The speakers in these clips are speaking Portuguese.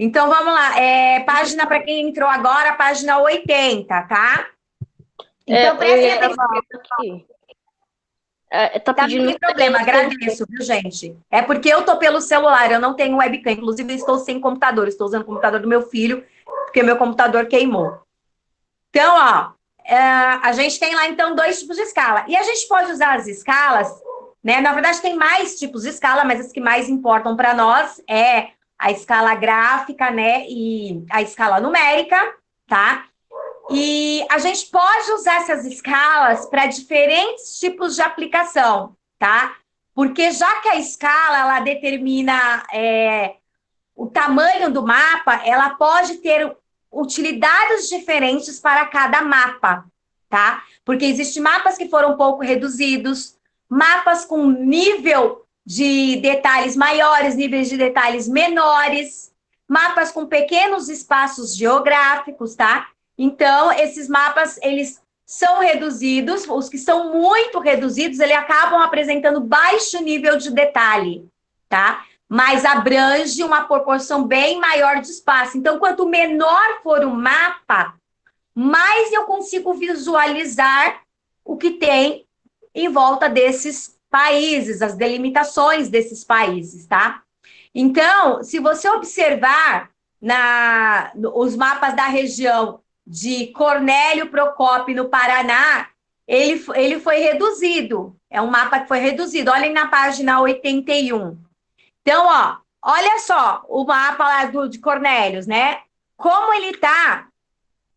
Então, vamos lá. Página, para quem entrou agora, página 80, tá? Então, Eu prestem ia atenção. falar aqui. Tá Tá, não pedindo tem problema, agradeço, viu, gente? É porque eu tô pelo celular, eu não tenho webcam. Inclusive, eu estou sem computador, estou usando o computador do meu filho, porque meu computador queimou. Então, ó, a gente tem lá, então, dois tipos de escala. E a gente pode usar as escalas, né? Na verdade, tem mais tipos de escala, mas as que mais importam para nós é a escala gráfica, né? E a escala numérica, tá? E a gente pode usar essas escalas para diferentes tipos de aplicação, tá? Porque já que a escala, ela determina o tamanho do mapa, ela pode ter utilidades diferentes para cada mapa, tá? Porque existem mapas que foram um pouco reduzidos, mapas com nível de detalhes maiores, níveis de detalhes menores, mapas com pequenos espaços geográficos, tá? Então, esses mapas, eles são reduzidos, os que são muito reduzidos, eles acabam apresentando baixo nível de detalhe, tá? Mas abrange uma proporção bem maior de espaço. Então, quanto menor for o mapa, mais eu consigo visualizar o que tem em volta desses países, as delimitações desses países, tá? Então, se você observar os mapas da região de Cornélio Procópio, no Paraná, ele foi reduzido. É um mapa que foi reduzido. Olhem na página 81. Então, ó, olha só o mapa lá de Cornélios, né? Como ele está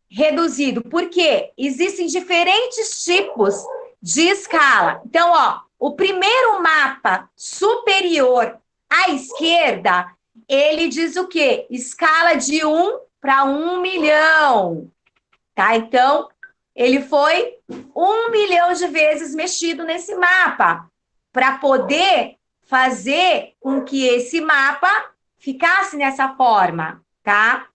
reduzido, porque existem diferentes tipos de escala. Então, ó, o primeiro mapa superior à esquerda, ele diz o quê? Escala de 1 para 1 milhão, tá? Então, ele foi 1 milhão de vezes mexido nesse mapa para poder fazer com que esse mapa ficasse nessa forma, tá?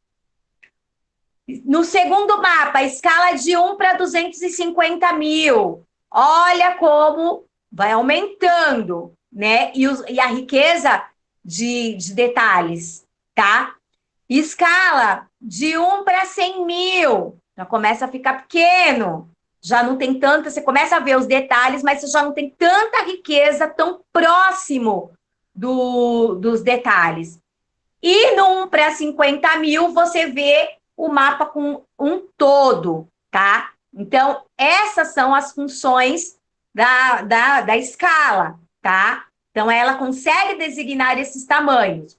No segundo mapa, escala de 1 para 250 mil. Olha como vai aumentando, né? E a riqueza de detalhes, tá? Escala de 1 para 100 mil. Já começa a ficar pequeno. Já não tem tanta. Você começa a ver os detalhes, mas você já não tem tanta riqueza tão próximo dos detalhes. E no 1 para 50 mil, você vê o mapa com um todo, tá? Então, essas são as funções da escala, tá? Então, ela consegue designar esses tamanhos.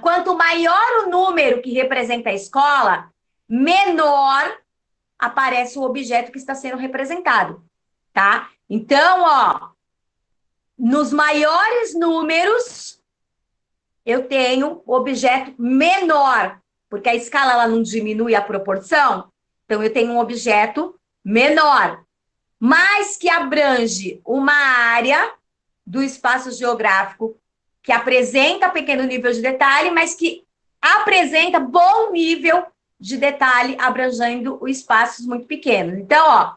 Quanto maior o número que representa a escola, menor aparece o objeto que está sendo representado, tá? Então, ó, nos maiores números, eu tenho o objeto menor, porque a escala ela não diminui a proporção, então eu tenho um objeto menor, mas que abrange uma área do espaço geográfico que apresenta pequeno nível de detalhe, mas que apresenta bom nível de detalhe abrangendo os espaços muito pequenos. Então, ó,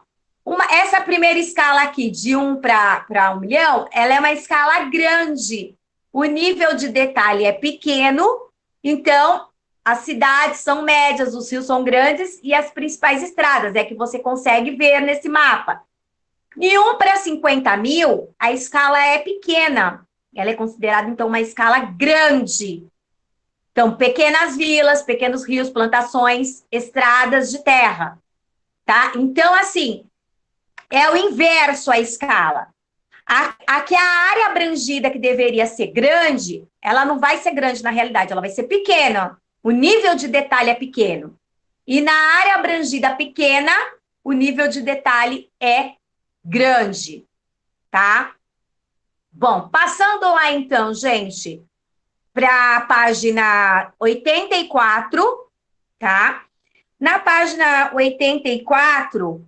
essa primeira escala aqui, de 1 para 1 milhão, ela é uma escala grande. O nível de detalhe é pequeno, então as cidades são médias, os rios são grandes e as principais estradas é que você consegue ver nesse mapa. De 1 para 50 mil, a escala é pequena. Ela é considerada, então, uma escala grande. Então, pequenas vilas, pequenos rios, plantações, estradas de terra, tá? Então, assim, é o inverso a escala. Aqui a área abrangida que deveria ser grande, ela não vai ser grande na realidade, ela vai ser pequena. O nível de detalhe é pequeno. E na área abrangida pequena, o nível de detalhe é grande, tá? Bom, passando lá então, gente, para a página 84, tá? Na página 84,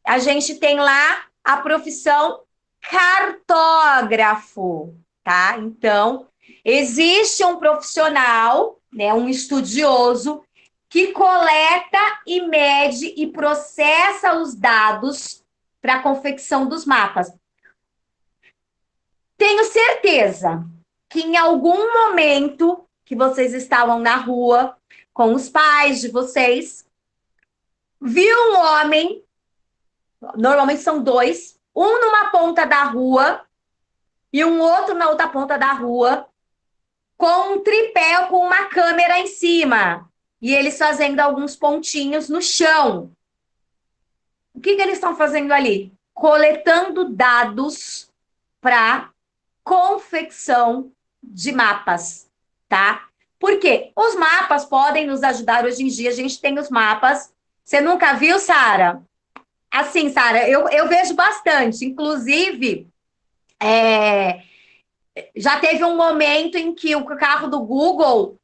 a gente tem lá a profissão cartógrafo, tá? Então, existe um profissional, né, um estudioso, que coleta e mede e processa os dados para a confecção dos mapas. Tenho certeza que em algum momento que vocês estavam na rua com os pais de vocês, viu um homem, normalmente são dois, um numa ponta da rua e um outro na outra ponta da rua, com um tripé ou com uma câmera em cima. E eles fazendo alguns pontinhos no chão. O que eles estão fazendo ali? Coletando dados para confecção de mapas, tá? Porque os mapas podem nos ajudar hoje em dia. A gente tem os mapas. Você nunca viu, Sara? Assim, Sara, eu vejo bastante. Inclusive, já teve um momento em que o carro do Google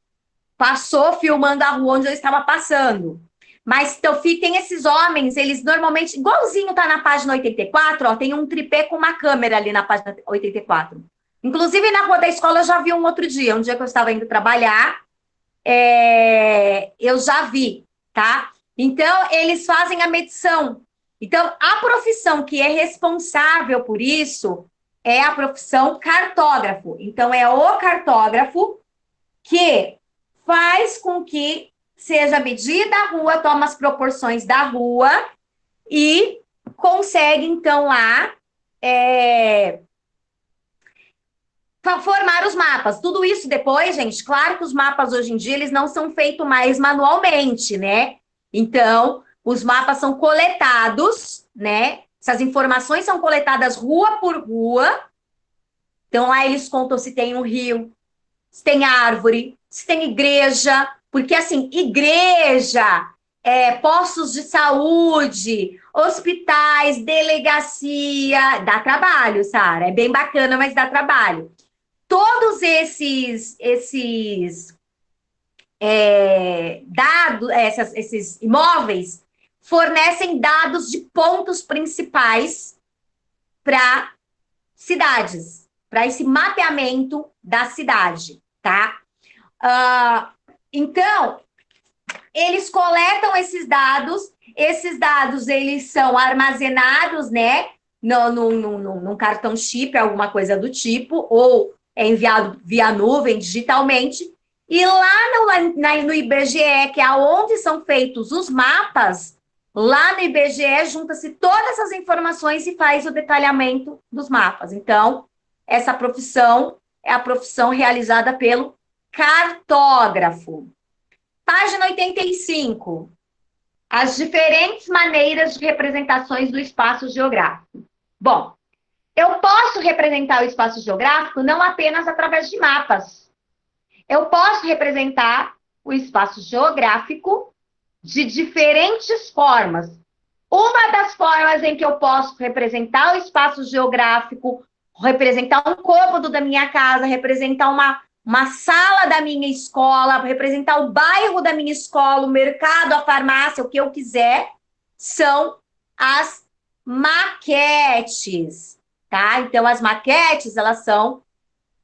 passou filmando a rua onde eu estava passando. Mas Teofi, tem esses homens, eles normalmente, igualzinho tá na página 84, ó, tem um tripé com uma câmera ali na página 84. Inclusive, na rua da escola eu já vi um outro dia, um dia que eu estava indo trabalhar, eu já vi, tá? Então, eles fazem a medição. Então, a profissão que é responsável por isso é a profissão cartógrafo. Então, é o cartógrafo que faz com que seja medida a rua, toma as proporções da rua e consegue, então, lá formar os mapas. Tudo isso depois, gente, claro que os mapas hoje em dia, eles não são feitos mais manualmente, né? Então, os mapas são coletados, né? Essas informações são coletadas rua por rua. Então, lá eles contam se tem um rio, se tem árvore, se tem igreja, porque assim, igreja, postos de saúde, hospitais, delegacia, dá trabalho, Sara, é bem bacana, mas dá trabalho. Todos esses dados, esses imóveis fornecem dados de pontos principais para cidades, para esse mapeamento da cidade, tá? Então, eles coletam esses dados eles são armazenados, né, num cartão chip, alguma coisa do tipo, ou é enviado via nuvem digitalmente, e lá no IBGE, que é onde são feitos os mapas, lá no IBGE junta-se todas essas informações e faz o detalhamento dos mapas. Então, essa profissão é a profissão realizada pelo cartógrafo. Página 85. As diferentes maneiras de representações do espaço geográfico. Bom, eu posso representar o espaço geográfico não apenas através de mapas. Eu posso representar o espaço geográfico de diferentes formas. Uma das formas em que eu posso representar o espaço geográfico, representar um cômodo da minha casa, representar uma sala da minha escola, representar o bairro da minha escola, o mercado, a farmácia, o que eu quiser, são as maquetes, tá? Então, as maquetes, elas são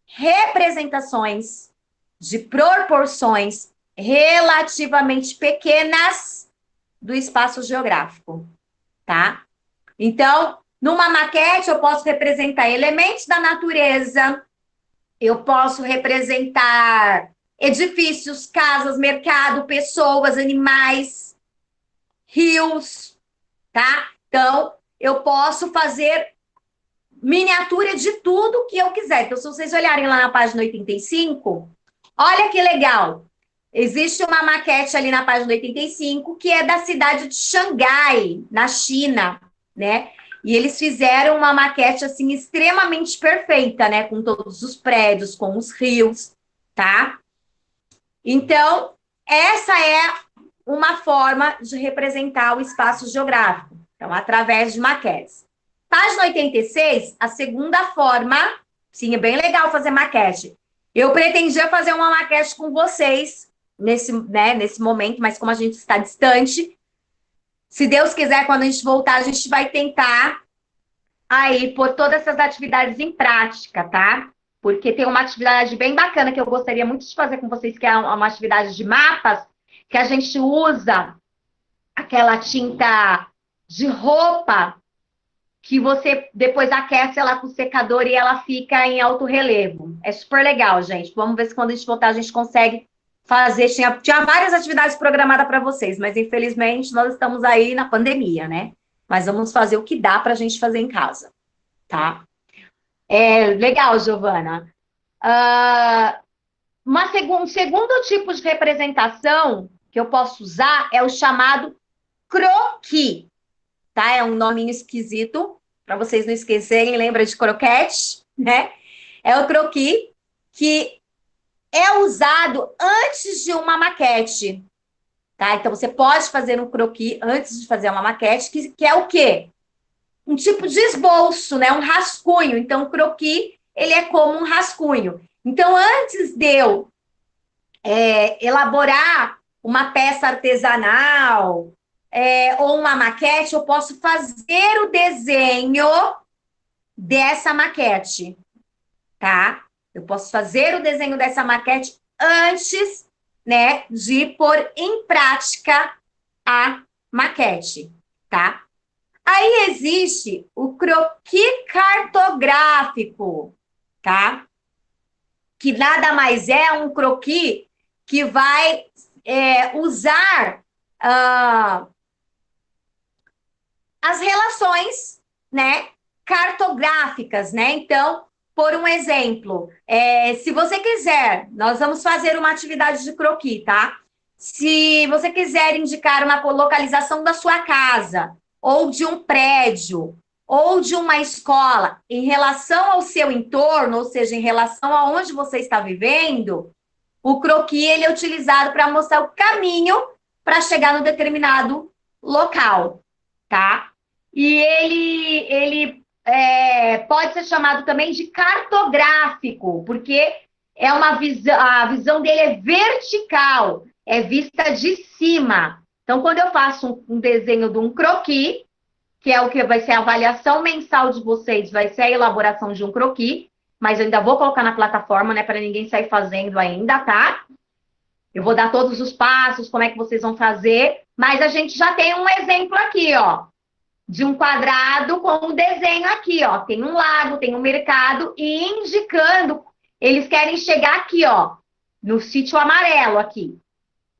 representações de proporções relativamente pequenas do espaço geográfico, tá? Então, numa maquete, eu posso representar elementos da natureza, eu posso representar edifícios, casas, mercado, pessoas, animais, rios, tá? Então, eu posso fazer miniatura de tudo que eu quiser. Então, se vocês olharem lá na página 85, olha que legal. Existe uma maquete ali na página 85 que é da cidade de Xangai, na China, né? E eles fizeram uma maquete assim extremamente perfeita, né? Com todos os prédios, com os rios, tá? Então, essa é uma forma de representar o espaço geográfico. Então, através de maquetes. Página 86, a segunda forma, sim, é bem legal fazer maquete. Eu pretendia fazer uma maquete com vocês nesse momento, mas como a gente está distante, se Deus quiser, quando a gente voltar, a gente vai tentar aí pôr todas essas atividades em prática, tá? Porque tem uma atividade bem bacana que eu gostaria muito de fazer com vocês, que é uma atividade de mapas, que a gente usa aquela tinta de roupa que você depois aquece ela com o secador e ela fica em alto relevo. É super legal, gente. Vamos ver se quando a gente voltar a gente consegue fazer. Tinha várias atividades programadas para vocês, mas infelizmente nós estamos aí na pandemia, né? Mas vamos fazer o que dá para a gente fazer em casa, tá? Legal, Giovana. Um segundo tipo de representação que eu posso usar é o chamado croquis, tá? É um nominho esquisito, para vocês não esquecerem, lembra de croquete, né? É o croquis, que é usado antes de uma maquete, tá? Então, você pode fazer um croquis antes de fazer uma maquete, que é o quê? Um tipo de esboço, né? Um rascunho. Então, o croquis, ele é como um rascunho. Então, antes de eu elaborar uma peça artesanal ou uma maquete, eu posso fazer o desenho dessa maquete, tá? Eu posso fazer o desenho dessa maquete antes, né, de pôr em prática a maquete, tá? Aí existe o croquis cartográfico, tá? Que nada mais é um croquis que vai usar as relações, né, cartográficas, né? Então, por um exemplo, se você quiser, nós vamos fazer uma atividade de croquis, tá? Se você quiser indicar uma localização da sua casa, ou de um prédio, ou de uma escola, em relação ao seu entorno, ou seja, em relação a onde você está vivendo, o croquis ele é utilizado para mostrar o caminho para chegar no determinado local, tá? E ele pode ser chamado também de cartográfico, porque é uma visão, a visão dele é vertical, é vista de cima. Então, quando eu faço um desenho de um croquis, que é o que vai ser a avaliação mensal de vocês, vai ser a elaboração de um croquis, mas eu ainda vou colocar na plataforma, né, para ninguém sair fazendo ainda, tá? Eu vou dar todos os passos, como é que vocês vão fazer, mas a gente já tem um exemplo aqui, ó, de um quadrado com um desenho aqui, ó. Tem um lago, tem um mercado e indicando, eles querem chegar aqui, ó, no sítio amarelo aqui.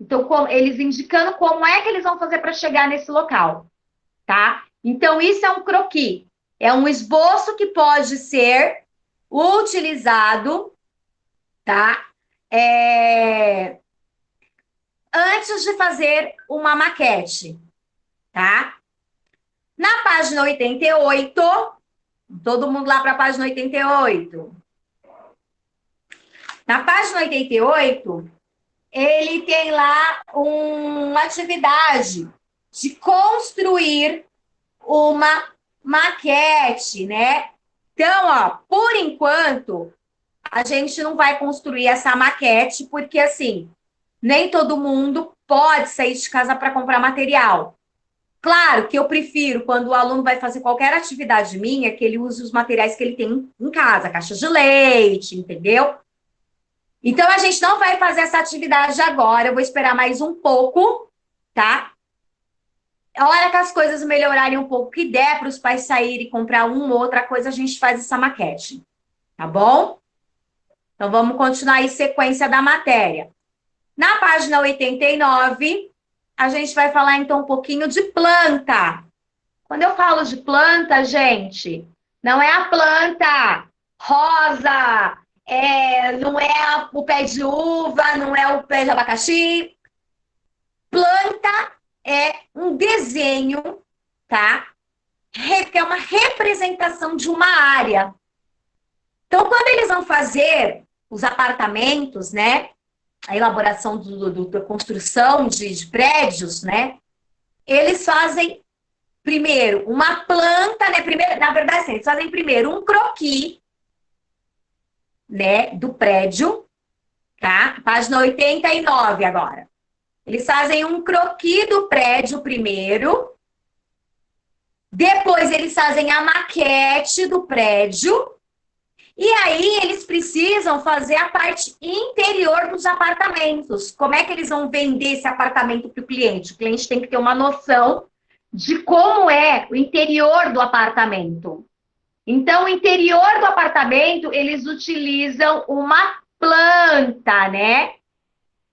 Então, eles indicando como é que eles vão fazer para chegar nesse local, tá? Então, isso é um croquis. É um esboço que pode ser utilizado, tá? Antes de fazer uma maquete, tá? Na página 88, todo mundo lá para a página 88. Na página 88, ele tem lá uma atividade de construir uma maquete, né? Então, ó, por enquanto, a gente não vai construir essa maquete, porque assim, nem todo mundo pode sair de casa para comprar material. Claro que eu prefiro, quando o aluno vai fazer qualquer atividade minha, que ele use os materiais que ele tem em casa, caixa de leite, entendeu? Então, a gente não vai fazer essa atividade agora, eu vou esperar mais um pouco, tá? A hora que as coisas melhorarem um pouco, que der para os pais saírem e comprar uma ou outra coisa, a gente faz essa maquete, tá bom? Então, vamos continuar aí sequência da matéria. Na página 89, a gente vai falar, então, um pouquinho de planta. Quando eu falo de planta, gente, não é a planta rosa, não é o pé de uva, não é o pé de abacaxi. Planta é um desenho, tá? Que é uma representação de uma área. Então, quando eles vão fazer os apartamentos, né? A elaboração da construção de prédios, né? Eles fazem primeiro uma planta, né? Primeiro, na verdade, assim, eles fazem primeiro um croquis, né? Do prédio, tá? Página 89 agora. Eles fazem um croquis do prédio primeiro. Depois eles fazem a maquete do prédio. E aí eles precisam fazer a parte interior dos apartamentos. Como é que eles vão vender esse apartamento para o cliente? O cliente tem que ter uma noção de como é o interior do apartamento. Então, o interior do apartamento, eles utilizam uma planta, né?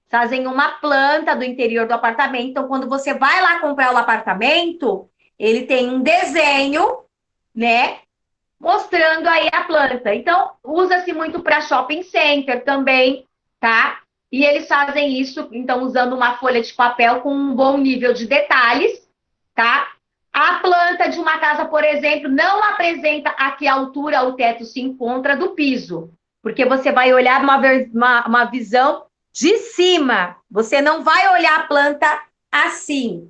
Fazem uma planta do interior do apartamento. Então, quando você vai lá comprar o apartamento, ele tem um desenho, né? Mostrando aí a planta. Então, usa-se muito para shopping center também, tá? E eles fazem isso, então, usando uma folha de papel com um bom nível de detalhes, tá? A planta de uma casa, por exemplo, não apresenta a que altura o teto se encontra do piso, porque você vai olhar uma visão de cima. Você não vai olhar a planta assim.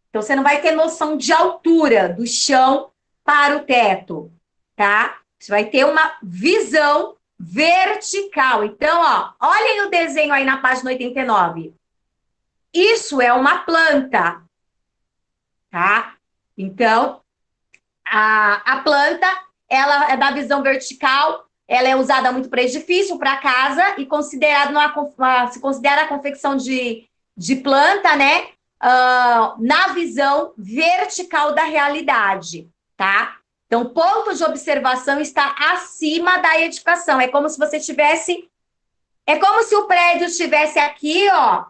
Então, você não vai ter noção de altura do chão para o teto, tá? Você vai ter uma visão vertical. Então, ó, olhem o desenho aí na página 89. Isso é uma planta, tá? Então, a planta, ela é da visão vertical, ela é usada muito para edifício, para casa, e se considera a confecção de planta, né? Na visão vertical da realidade, tá? Então, o ponto de observação está acima da edificação. É como se você tivesse. É como se o prédio estivesse aqui, ó.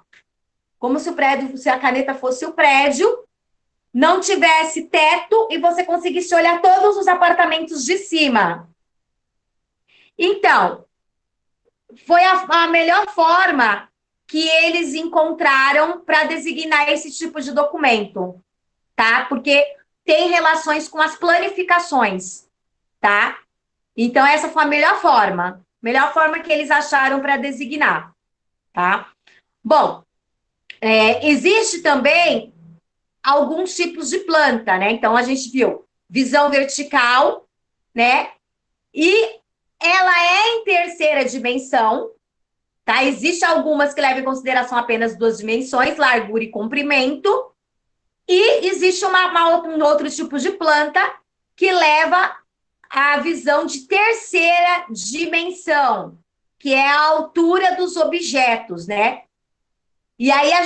Como se o prédio, se a caneta fosse o prédio, não tivesse teto e você conseguisse olhar todos os apartamentos de cima. Então, foi a melhor forma que eles encontraram para designar esse tipo de documento, tá? Porque tem relações com as planificações, tá? Então, essa foi a melhor forma que eles acharam para designar, tá? Bom, existe também alguns tipos de planta, né? Então, a gente viu visão vertical, né? E ela é em terceira dimensão, tá? Existem algumas que levam em consideração apenas duas dimensões, largura e comprimento. E existe um outro tipo de planta que leva a visão de terceira dimensão, que é a altura dos objetos, né? E aí a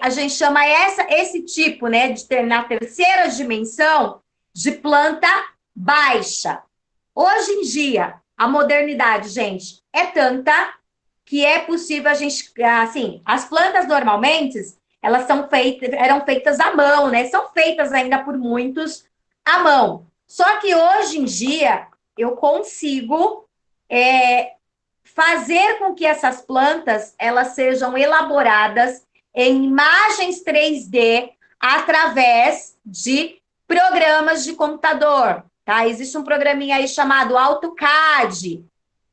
gente chama esse tipo, né, na terceira dimensão, de planta baixa. Hoje em dia, a modernidade, gente, é tanta que é possível a gente, assim, as plantas normalmente, eram feitas à mão, né? São feitas ainda por muitos à mão. Só que hoje em dia eu consigo fazer com que essas plantas elas sejam elaboradas em imagens 3D através de programas de computador, tá? Existe um programinha aí chamado AutoCAD,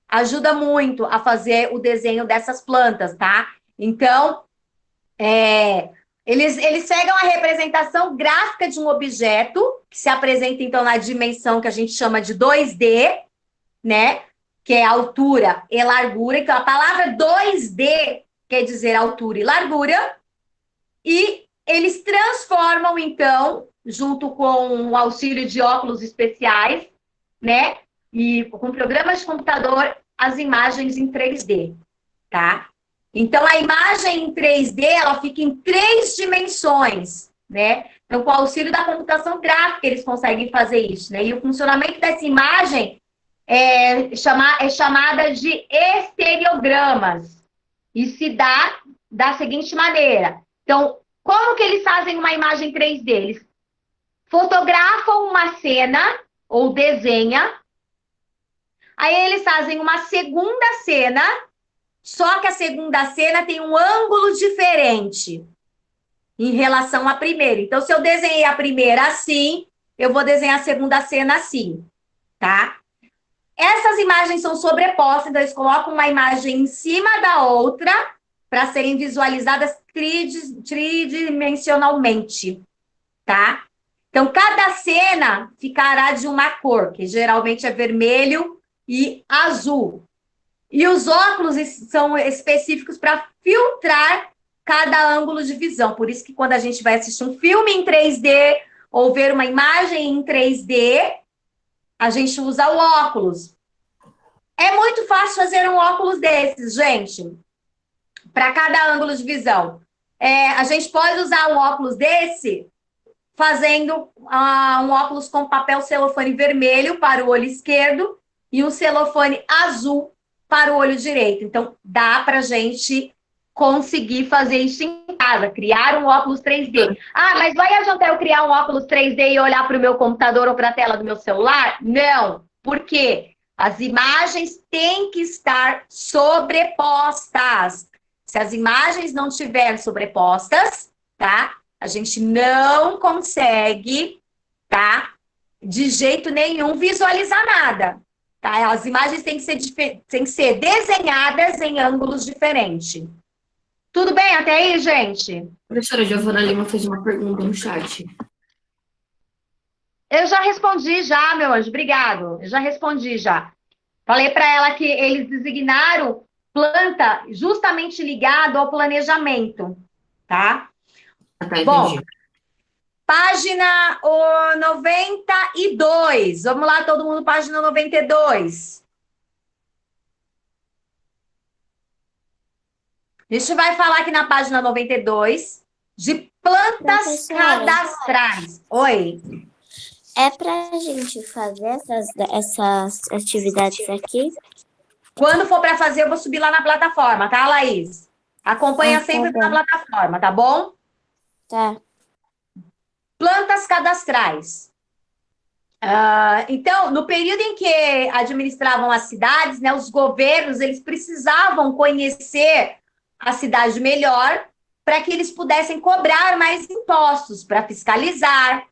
ajuda muito a fazer o desenho dessas plantas, tá? Então, eles pegam a representação gráfica de um objeto, que se apresenta, então, na dimensão que a gente chama de 2D, né? Que é altura e largura. Então, a palavra 2D quer dizer altura e largura. E eles transformam, então, junto com o auxílio de óculos especiais, né? E com programas de computador, as imagens em 3D, tá? Então, a imagem em 3D, ela fica em 3 dimensões, né? Então, com o auxílio da computação gráfica, eles conseguem fazer isso, né? E o funcionamento dessa imagem é chamada de estereogramas. E se dá da seguinte maneira. Então, como que eles fazem uma imagem 3D? Eles fotografam uma cena ou desenha, aí eles fazem uma segunda cena, só que a segunda cena tem um ângulo diferente em relação à primeira. Então, se eu desenhei a primeira assim, eu vou desenhar a segunda cena assim, tá? Essas imagens são sobrepostas, então eles colocam uma imagem em cima da outra para serem visualizadas tridimensionalmente, tá? Então, cada cena ficará de uma cor, que geralmente é vermelho e azul. E os óculos são específicos para filtrar cada ângulo de visão. Por isso que quando a gente vai assistir um filme em 3D ou ver uma imagem em 3D, a gente usa o óculos. É muito fácil fazer um óculos desses, gente, para cada ângulo de visão. A gente pode usar um óculos desse fazendo um óculos com papel celofane vermelho para o olho esquerdo e um celofane azul para o olho direito. Então, dá para a gente conseguir fazer isso em casa, criar um óculos 3D. Ah, mas vai adiantar eu criar um óculos 3D e olhar para o meu computador ou para a tela do meu celular? Não. Por quê? As imagens têm que estar sobrepostas. Se as imagens não estiverem sobrepostas, tá? A gente não consegue, tá? De jeito nenhum visualizar nada. Tá? As imagens têm que ser desenhadas em ângulos diferentes. Tudo bem até aí, gente? Professora Giovana Lima fez uma pergunta no chat. Eu já respondi já, meu anjo, obrigado. Eu já respondi já. Falei para ela que eles designaram planta justamente ligado ao planejamento, tá? Ah, tá, Bom, entendi. página 92. Vamos lá, todo mundo, página 92. A gente vai falar aqui na página 92 de plantas Professora. cadastrais. Oi. É pra gente fazer essas atividades aqui? Quando for para fazer, eu vou subir lá na plataforma, tá, Laís? Acompanha Tá sempre bom. na plataforma, tá bom? Tá. Plantas cadastrais. Então, no período em que administravam as cidades, né, os governos, eles precisavam conhecer a cidade melhor para que eles pudessem cobrar mais impostos, para fiscalizar,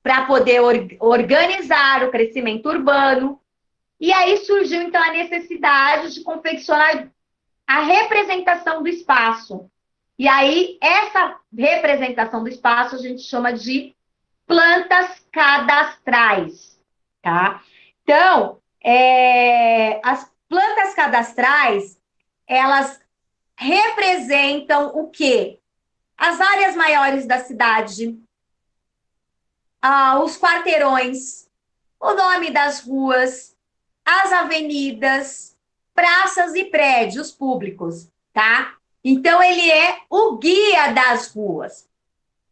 para poder organizar o crescimento urbano. E aí surgiu, então, a necessidade de confeccionar a representação do espaço. E aí, essa representação do espaço a gente chama de plantas cadastrais, tá? Então, as plantas cadastrais, elas representam o quê? As áreas maiores da cidade, os quarteirões, o nome das ruas, as avenidas, praças e prédios públicos, tá? Então, ele é o guia das ruas.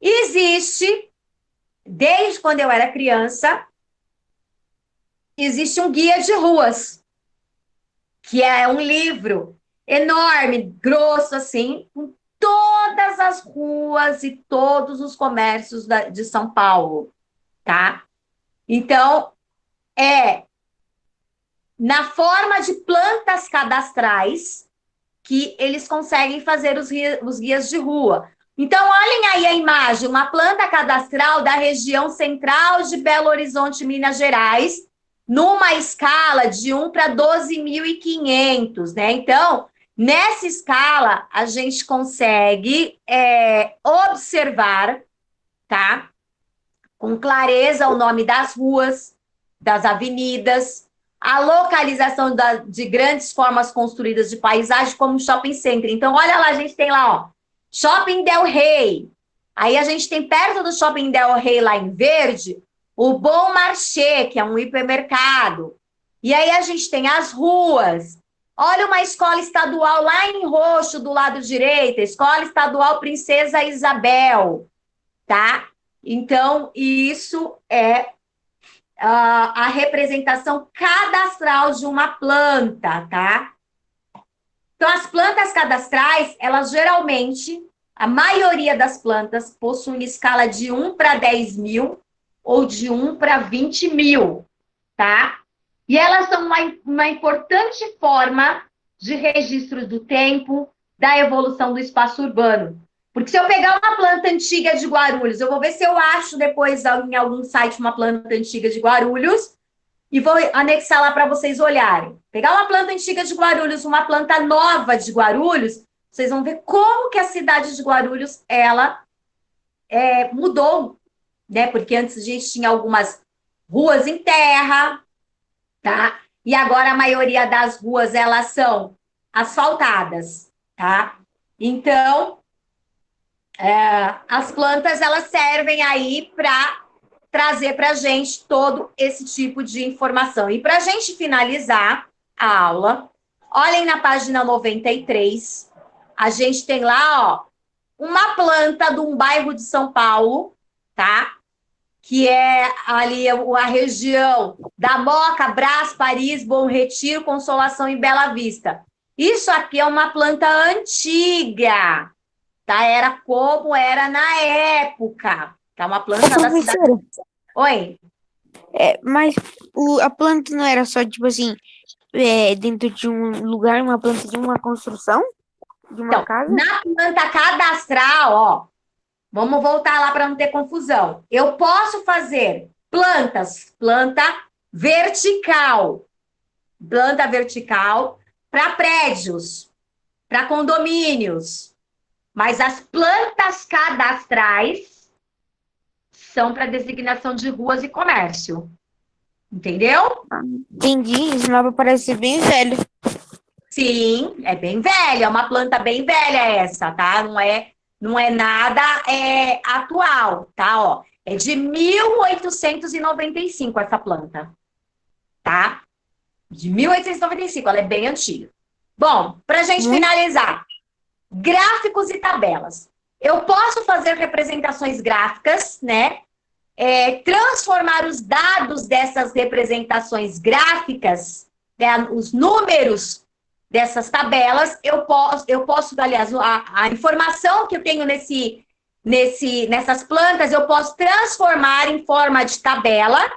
Existe, desde quando eu era criança, existe um guia de ruas, que é um livro enorme, grosso assim, com todas as ruas e todos os comércios de São Paulo, tá? Então, na forma de plantas cadastrais que eles conseguem fazer os guias de rua. Então, olhem aí a imagem, uma planta cadastral da região central de Belo Horizonte, Minas Gerais, numa escala de 1 para 12.500, né? Então, nessa escala, a gente consegue observar, tá? Com clareza o nome das ruas, das avenidas, a localização de grandes formas construídas de paisagem, como o shopping center. Então, olha lá, a gente tem lá, ó, Shopping Del Rey. Aí a gente tem perto do Shopping Del Rey, lá em verde, o Bom Marché, que é um hipermercado. E aí a gente tem as ruas. Olha uma escola estadual lá em roxo, do lado direito, Escola Estadual Princesa Isabel, tá? Então, isso é a representação cadastral de uma planta, tá? Então, as plantas cadastrais, elas geralmente, a maioria das plantas possuem escala de 1 para 10 mil ou de 1 para 20 mil, tá? E elas são uma importante forma de registro do tempo, da evolução do espaço urbano. Porque se eu pegar uma planta antiga de Guarulhos, eu vou ver se eu acho depois em algum site uma planta antiga de Guarulhos e vou anexar lá para vocês olharem. Pegar uma planta antiga de Guarulhos, uma planta nova de Guarulhos, vocês vão ver como que a cidade de Guarulhos, ela mudou, né? Porque antes a gente tinha algumas ruas em terra, tá? E agora a maioria das ruas, elas são asfaltadas, tá? Então, as plantas, elas servem aí para trazer para a gente todo esse tipo de informação. E para a gente finalizar a aula, olhem na página 93, a gente tem lá, ó, uma planta de um bairro de São Paulo, tá? que é ali a região da Moca, Brás, Paris, Bom Retiro, Consolação e Bela Vista. Isso aqui é uma planta antiga, tá? Era como era na época. Tá uma planta da cidade. Professora, Oi? mas a planta não era só, tipo assim, dentro de um lugar, uma planta de uma construção? De uma Então, casa? na planta cadastral, ó, vamos voltar lá para não ter confusão. Eu posso fazer planta vertical para prédios, para condomínios, mas as plantas cadastrais são para designação de ruas e comércio. Entendeu? Entendi, esse mapa parece ser bem velho. Sim, é bem velha, é uma planta bem velha essa, tá? Não é nada atual, tá? Ó, é de 1895 essa planta, tá? De 1895, ela é bem antiga. Bom, para a gente finalizar, gráficos e tabelas. Eu posso fazer representações gráficas, né? Transformar os dados dessas representações gráficas, né, os números dessas tabelas, eu posso, aliás, a informação que eu tenho nessas plantas, eu posso transformar em forma de tabela,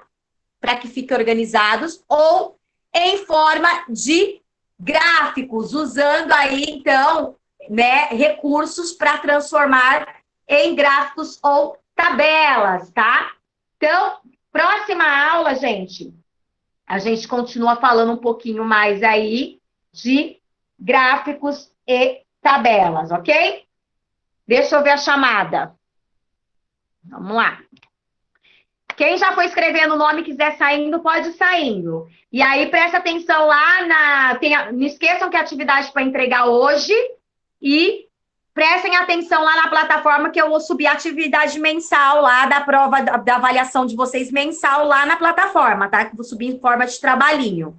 para que fiquem organizados, ou em forma de gráficos, usando aí, então, né, recursos para transformar em gráficos ou tabelas, tá? Então, próxima aula, gente, a gente continua falando um pouquinho mais aí de gráficos e tabelas, ok? Deixa eu ver a chamada. Vamos lá. Quem já foi escrevendo o nome e quiser saindo, pode ir saindo. E aí, presta atenção lá não esqueçam que a atividade para entregar hoje e prestem atenção lá na plataforma que eu vou subir a atividade mensal lá da prova da avaliação de vocês mensal lá na plataforma, tá? Que eu vou subir em forma de trabalhinho.